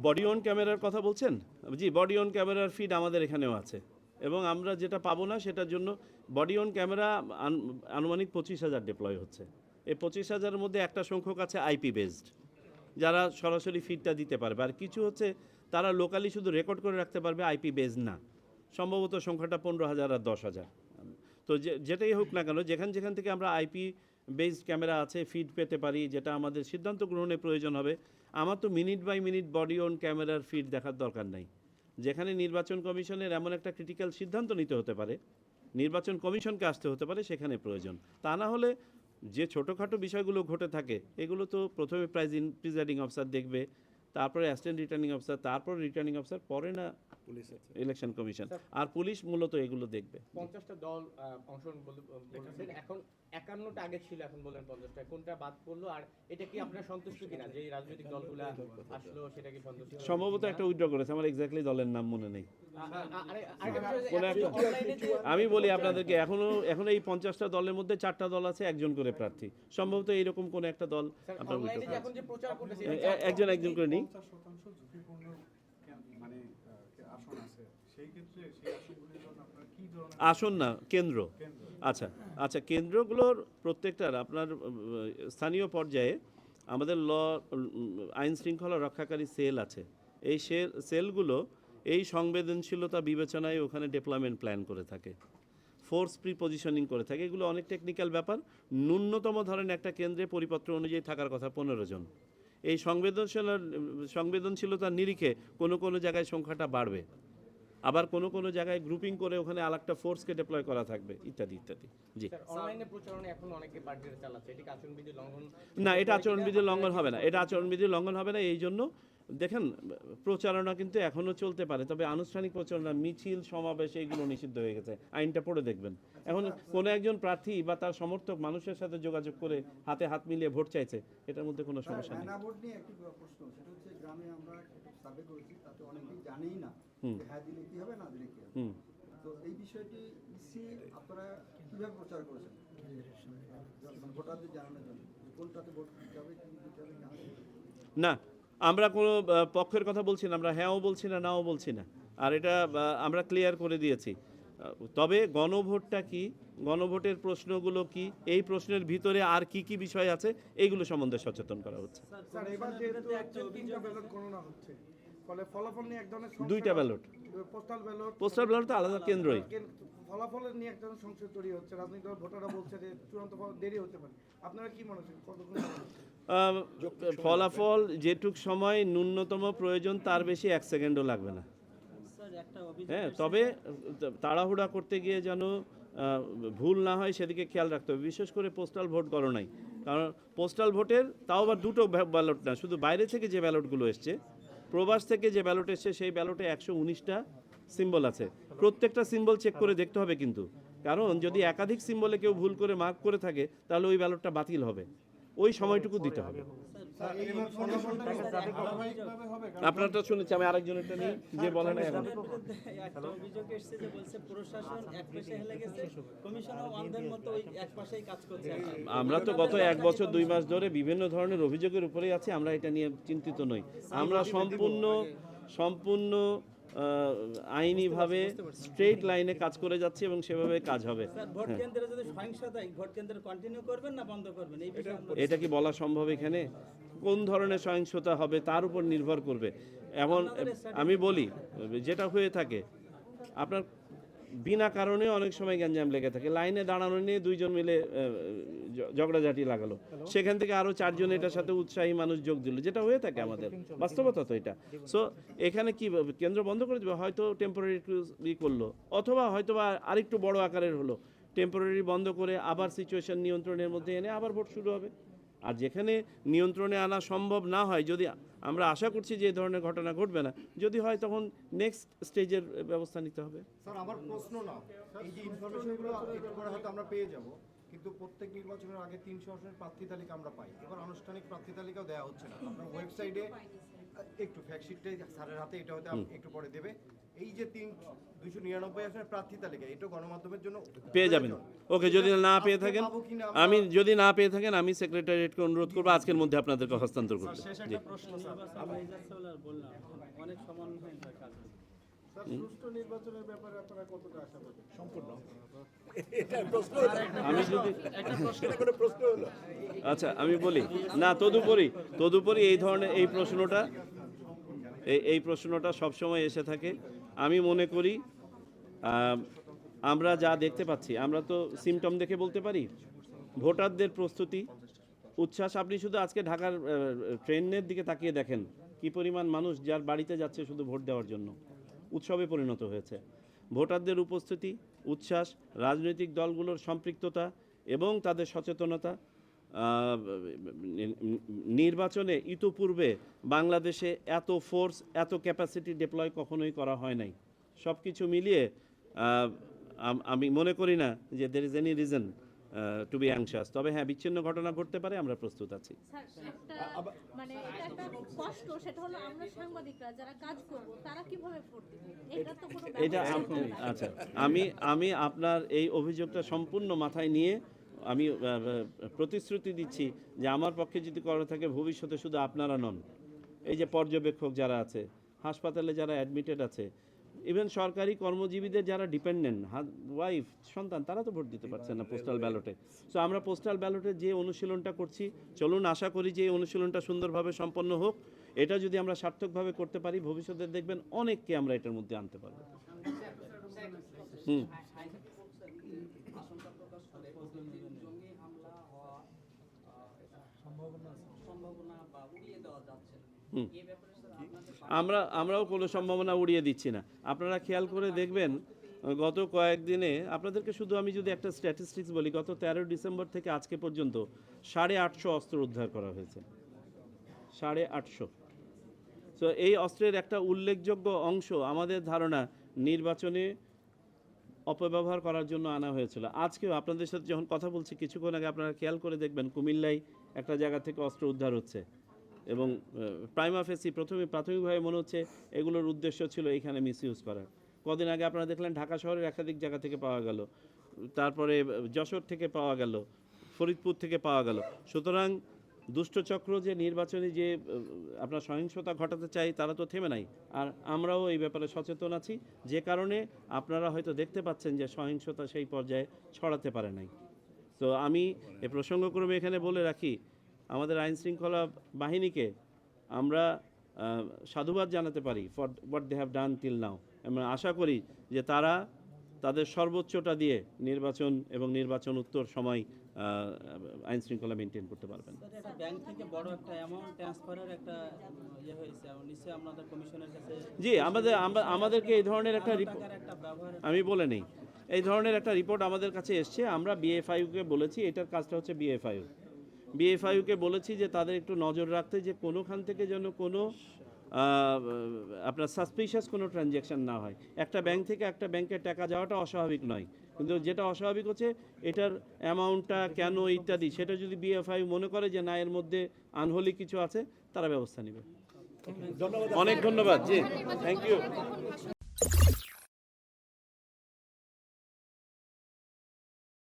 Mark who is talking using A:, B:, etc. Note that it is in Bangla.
A: বডি অন ক্যামেরার কথা বলছেন? জি, বডি অন ক্যামেরার ফিড আমাদের এখানেও আছে এবং আমরা যেটা পাবো না সেটার জন্য বডি অন ক্যামেরা আনুমানিক 25,000 ডিপ্লয় হচ্ছে। এই 25,000-এর মধ্যে একটা সংখ্যক আছে আইপি বেসড, যারা সরাসরি ফিডটা দিতে পারবে, আর কিছু হচ্ছে তারা লোকালি শুধু রেকর্ড করে রাখতে পারবে, আইপি বেস না। সম্ভবত সংখ্যাটা 15,000 আর 10,000। তো যেটাই হোক না কেন, যেখান থেকে আমরা আইপি বেসড ক্যামেরা আছে ফিড পেতে পারি, যেটা আমাদের সিদ্ধান্ত গ্রহণে প্রয়োজন হবে, আমার তো minute by minute body on ক্যামেরার ফিড দেখার দরকার নাই। যেখানে নির্বাচন কমিশনের এমন একটা ক্রিটিক্যাল সিদ্ধান্ত নিতে হতে পারে, নির্বাচন কমিশনকে আসতে হতে পারে, সেখানে প্রয়োজন। তা না হলে যে ছোটোখাটো বিষয়গুলো ঘটে থাকে এগুলো তো প্রথমে প্রিজাইডিং অফিসার দেখবে, তারপরে অ্যাসিস্ট্যান্ট রিটার্নিং অফিসার, তারপর রিটার্নিং অফিসার, পরে না
B: পুলিশ আছে,
A: ইলেকশন কমিশন, আর পুলিশ মূলত এগুলো দেখবে।
C: 50টা দল অংশগ্রহণ বলছেন, এখন 51টা আগে ছিল, এখন বলেন 50টা, কোনটা বাদ পড়লো? আর এটা কি আপনার সন্তুষ্ট কিনা যে এই রাজনৈতিক দলগুলো আসলো, সেটা কি সন্তুষ্ট?
A: সম্ভবত একটা উইথড্র করেছে, আমার এক্স্যাক্টলি দলের নাম মনে নেই। আমি বলি আপনাদেরকে, এখনো এই 50টা দলের মধ্যে 4টা দল আছে একজন করে প্রার্থী, সম্ভবত এইরকম কোন একটা দল আপনার একজন করে নিই। আসন না, কেন্দ্র। আচ্ছা, কেন্দ্রগুলোর প্রত্যেকটার আপনার স্থানীয় পর্যায়ে আমাদের আইন শৃঙ্খলা রক্ষাকারী সেল আছে। এই সেলগুলো এই সংবেদনশীলতা বিবেচনায় ওখানে ডেপ্লয়মেন্ট প্ল্যান করে থাকে, ফোর্স প্রিপজিশনিং করে থাকে। এগুলো অনেক টেকনিক্যাল ব্যাপার। ন্যূনতম ধরেন একটা কেন্দ্রে পরিপত্র অনুযায়ী থাকার কথা 15 জন। এই সংবেদনশীলতার নিরিখে কোনো জায়গায় সংখ্যাটা বাড়বে, আবার কোনো জায়গায় গ্রুপিং করে ওখানে আরেকটা ফোর্সকে ডিপ্লয় করা থাকবে, ইত্যাদি ইত্যাদি। জি,
C: অনলাইনে প্রচারণা এখন অনেকে পার্টিরা চালাচ্ছে, এটা কি আচরণবিধি লঙ্ঘন?
A: না, এটা আচরণবিধি লঙ্ঘন হবে না, এটা আচরণবিধি লঙ্ঘন হবে না। এই জন্য দেখেন, প্রচারণা কিন্তু এখনও চলতে পারে, তবে আনুষ্ঠানিক প্রচারণা, মিছিল, সমাবেশ, এইগুলো নিষিদ্ধ হয়ে গেছে। আইনটা পড়ে দেখবেন। এখন কোনো একজন প্রার্থী বা তার সমর্থক মানুষের সাথে যোগাযোগ করে হাতে হাত মিলিয়ে ভোট চাইছে, এটার মধ্যে কোনো সমস্যা নেই।
D: ভোট নিয়ে একটি প্রশ্ন, সেটা হচ্ছে গ্রামে আমরা সার্ভে করেছি, তাতে অনেকেই জানেই না হ্যাঁ দিলে কি হবে, না দিলে কি হবে। তো এই বিষয়টি ইসি আপনারা কিভাবে প্রচার করেছেন ভোটারদের জানানোর জন্য, কোনটাতে ভোট দিতে হবে, কি দিতে হবে?
A: না, আমরা কোনো পক্ষের কথা বলছি না, আমরা হ্যাঁও বলছি না, নাও বলছি না, আর এটা আমরা ক্লিয়ার করে দিয়েছি। তবে গণভোটটা কি, গণভোটের প্রশ্নগুলো কি, এই প্রশ্নের ভিতরে আর কি কি বিষয় আছে, এইগুলো সম্বন্ধে সচেতন করা হচ্ছে। দুইটা ব্যালট, পোস্টাল ব্যালট তো আলাদা কেন্দ্রই।
E: ফলাফলের নিয়ে একটা সংশয় তৈরি হচ্ছে, রাজনৈতিক দল ভোটাররা বলছে যে চূড়ান্ত দেরি হতে পারে। আপনারা কি মনে হচ্ছে
A: ফলাফল যেটুক সময় ন্যূনতম প্রয়োজন তার বেশি 1 সেকেন্ডও লাগবে না। হ্যাঁ, তবে তাড়াহুড়া করতে গিয়ে যেন ভুল না হয় সেদিকে খেয়াল রাখতে হবে, বিশেষ করে পোস্টাল ভোট গণনায়। কারণ পোস্টাল ভোটের তাও আবার দুটো ব্যালট না, শুধু বাইরে থেকে যে ব্যালটগুলো এসছে, প্রবাস থেকে যে ব্যালট এসছে, সেই ব্যালটে 119টা সিম্বল আছে। প্রত্যেকটা সিম্বল চেক করে দেখতে হবে কিন্তু, কারণ যদি একাধিক সিম্বলে কেউ ভুল করে মার্ক করে থাকে তাহলে ওই ব্যালটটা বাতিল হবে, ওই সময়টুকু দিতে হবে। আপনারটা শুনেছি, আমি আরেকজনেরটা নিই, যে বলে না এখন
F: অভিযোগ এসেছে যে বলছে প্রশাসন এক পাশে হেলে গেছে, কমিশনও অন্ধের মতো ওই এক পাশেই কাজ করছে।
A: আমরা তো গত 1 বছর 2 মাস ধরে বিভিন্ন ধরনের অভিযোগের উপরেই আছি, আমরা এটা নিয়ে চিন্তিত নই। আমরা সম্পূর্ণ আইনিভাবে স্ট্রেট লাইনে কাজ করে যাচ্ছি এবং সেভাবে কাজ হবে।
F: ভোট কেন্দ্রে যদি সহিংসতা, ভোট কেন্দ্র কন্টিনিউ করবেন না বন্ধ করবেন, এই বিষয়ে
A: এটা কি বলা সম্ভব? এখানে কোন ধরনের সহিংসতা হবে তার উপর নির্ভর করবে। এমন আমি বলি, যেটা হয়ে থাকে আপনার বিনা কারণে অনেক সময় গ্যাঞ্জাম লেগে থাকে, লাইনে দাঁড়ানো নিয়ে 2 জন মিলে ঝগড়াঝাটি লাগালো, সেখান থেকে আরও 4 জন এটার সাথে উৎসাহী মানুষ যোগ দিল, যেটা হয়ে থাকে আমাদের বাস্তবতা তো এটা। সো এখানে কি কেন্দ্র বন্ধ করে দেবে, হয়তো টেম্পোরারি করলো, অথবা হয়তোবা আরেকটু বড় আকারের হলো, টেম্পোরারি বন্ধ করে আবার সিচুয়েশন নিয়ন্ত্রণের মধ্যে এনে আবার ভোট শুরু হবে। আর যেখানে নিয়ন্ত্রণে আনা সম্ভব না হয়, যদি আমরা আশা করছি যে এই ধরনের ঘটনা ঘটবে না, যদি হয় তখন নেক্সট স্টেজের ব্যবস্থা নিতে হবে।
B: স্যার আমার প্রশ্ন না, এই যে ইনফরমেশনগুলো একটু পরে হয়তো আমরা পেয়ে যাব, কিন্তু প্রত্যেক নির্বাচনের আগে 300 আসনের প্রার্থী তালিকা আমরা পাই, এবার আনুষ্ঠানিক প্রার্থী তালিকাও দেওয়া হচ্ছে না। আপনার ওয়েবসাইটে একটু ফ্যাক্টশিটটাই স্যারের হাতে, এটা হয়তো একটু পরে দেবে। এই যে 299 আসনের প্রার্থী তালিকা, এটা গণমাধ্যমের জন্য
A: পেয়ে যাবেন। ওকে, যদি না পেয়ে থাকেন,
B: পাবো কিনা
A: আমি যদি না পেয়ে থাকেন আমি সেক্রেটারিয়েটকে অনুরোধ করবো আজকের মধ্যে আপনাদেরকে হস্তান্তর করতে। জি।
F: নির্বাচন হয়ে যাচ্ছে বলে আর বললাম, অনেক সমন্বয় কাজ হচ্ছে।
E: স্যার, সুষ্ঠু নির্বাচনের ব্যাপারে আপনারা কতটা আশাবাদী?
A: আমি যদি আচ্ছা আমি বলি না, তদুপরি এই ধরনের এই প্রশ্নটা সবসময় এসে থাকে। আমি মনে করি আমরা যা দেখতে পাচ্ছি, আমরা তো সিমটম দেখে বলতে পারি। ভোটারদের প্রস্তুতি, উচ্ছ্বাস, আপনি শুধু আজকে ঢাকার ট্রেনের দিকে তাকিয়ে দেখেন কি পরিমাণ মানুষ যার বাড়িতে যাচ্ছে শুধু ভোট দেওয়ার জন্য, উৎসবে পরিণত হয়েছে। ভোটারদের উপস্থিতি, উচ্ছ্বাস, রাজনৈতিক দলগুলোর সম্পৃক্ততা এবং তাদের সচেতনতা। নির্বাচনে ইতোপূর্বে বাংলাদেশে এত ফোর্স, এত ক্যাপাসিটি ডিপ্লয় কখনোই করা হয় নাই। সব কিছু মিলিয়ে আমি মনে করি না যে there is any reason to be anxious. তবে হ্যাঁ, বিচ্ছিন্ন ঘটনা ঘটতে পারে, আমরা প্রস্তুত আছি।
G: স্যার, মানে এটা একটা কষ্ট, সেটা হলো আমরা সাংবাদিকরা যারা কাজ করব তারা কিভাবে ভোট দিবে, এটা তো কোনো
A: এটা আচ্ছা, আমি আপনার এই অভিযোগটা সম্পূর্ণ মাথায় নিয়ে আমি প্রতিশ্রুতি দিচ্ছি যে আমার পক্ষে যদি করা থাকে ভবিষ্যতে শুধু আপনারা নন, এই যে পর্যবেক্ষক যারা আছে, হাসপাতালে যারা অ্যাডমিটেড আছে, ইভেন সরকারি কর্মজীবীদের যারা ডিপেন্ডেন্ট, ওয়াইফ, সন্তান, তারা তো ভোট দিতে পারছে না পোস্টাল ব্যালটে। সো আমরা পোস্টাল ব্যালটে যে অনুশীলনটা করছি, চলুন আশা করি যে এই অনুশীলনটা সুন্দরভাবে সম্পন্ন হোক। এটা যদি আমরা সার্থকভাবে করতে পারি, ভবিষ্যতে দেখবেন অনেককে আমরা এটার মধ্যে আনতে পারবো। হুম। আমরাও কোনো সম্ভাবনা উড়িয়ে দিচ্ছি না। আপনারা খেয়াল করে দেখবেন গত কয়েকদিনে, আপনাদেরকে শুধু আমি যদি একটা স্ট্যাটিস্টিক্স বলি, গত 13 ডিসেম্বর থেকে আজকে পর্যন্ত 850 অস্ত্র উদ্ধার করা হয়েছে। 850। তো এই অস্ত্রের একটা উল্লেখযোগ্য অংশ আমাদের ধারণা নির্বাচনে অপব্যবহার করার জন্য আনা হয়েছিল। আজকেও আপনাদের সাথে যখন কথা বলছি, কিছুক্ষণ আগে আপনারা খেয়াল করে দেখবেন কুমিল্লায় একটা জায়গা থেকে অস্ত্র উদ্ধার হচ্ছে এবং প্রাইমা ফেসি প্রাথমিকভাবে মনে হচ্ছে এগুলোর উদ্দেশ্য ছিল এখানে মিসইউজ করার। কদিন আগে আপনারা দেখলেন ঢাকা শহরের একাধিক জায়গা থেকে পাওয়া গেল, তারপরে যশোর থেকে পাওয়া গেল, ফরিদপুর থেকে পাওয়া গেল। সুতরাং দুষ্টচক্র যে নির্বাচনে যে আপনার সহিংসতা ঘটাতে চাই, তারা তো থেমে নাই। আর আমরাও এই ব্যাপারে সচেতন আছি, যে কারণে আপনারা হয়তো দেখতে পাচ্ছেন যে সহিংসতা সেই পর্যায়ে ছড়াতে পারে নাই। তো আমি এই প্রসঙ্গক্রমে এখানে বলে রাখি, আমাদের আইনশৃঙ্খলা বাহিনীকে আমরা সাধুবাদ জানাতে পারি for what they have done till now. আমরা আশা করি যে তারা তাদের সর্বোচ্চটা দিয়ে নির্বাচন এবং নির্বাচন উত্তর সময় আইন শৃঙ্খলা মেনটেন করতে পারবেন।
F: এটা ব্যাংক থেকে বড় একটা অ্যামাউন্ট ট্রান্সফারের একটা হয়েছে, নিশ্চয়ই আপনাদের কমিশনের কাছে।
A: জি, আমাদেরকে এই ধরনের একটা রিপোর্ট, আমি বলে নেই, এই ধরনের একটা রিপোর্ট আমাদের কাছে এসছে। আমরা বিএফআইউকে বলেছি, এটার কাজটা হচ্ছে বিএফআইউকে বলেছি যে তাদের একটু নজর রাখতে, যে কোনোখান থেকে যেন কোনো আপনার সাসপিশিয়াস কোনো ট্রানজ্যাকশন না হয়। একটা ব্যাংক থেকে একটা ব্যাংকে টাকা যাওয়াটা অস্বাভাবিক নয়, কিন্তু যেটা অস্বাভাবিক হচ্ছে এটার অ্যামাউন্টটা কেন ইত্যাদি, সেটা যদি বিএফআইউ মনে করে যে না এর মধ্যে আনহোলি কিছু আছে, তারা ব্যবস্থা নেবে। অনেক ধন্যবাদ। জি, থ্যাংক ইউ।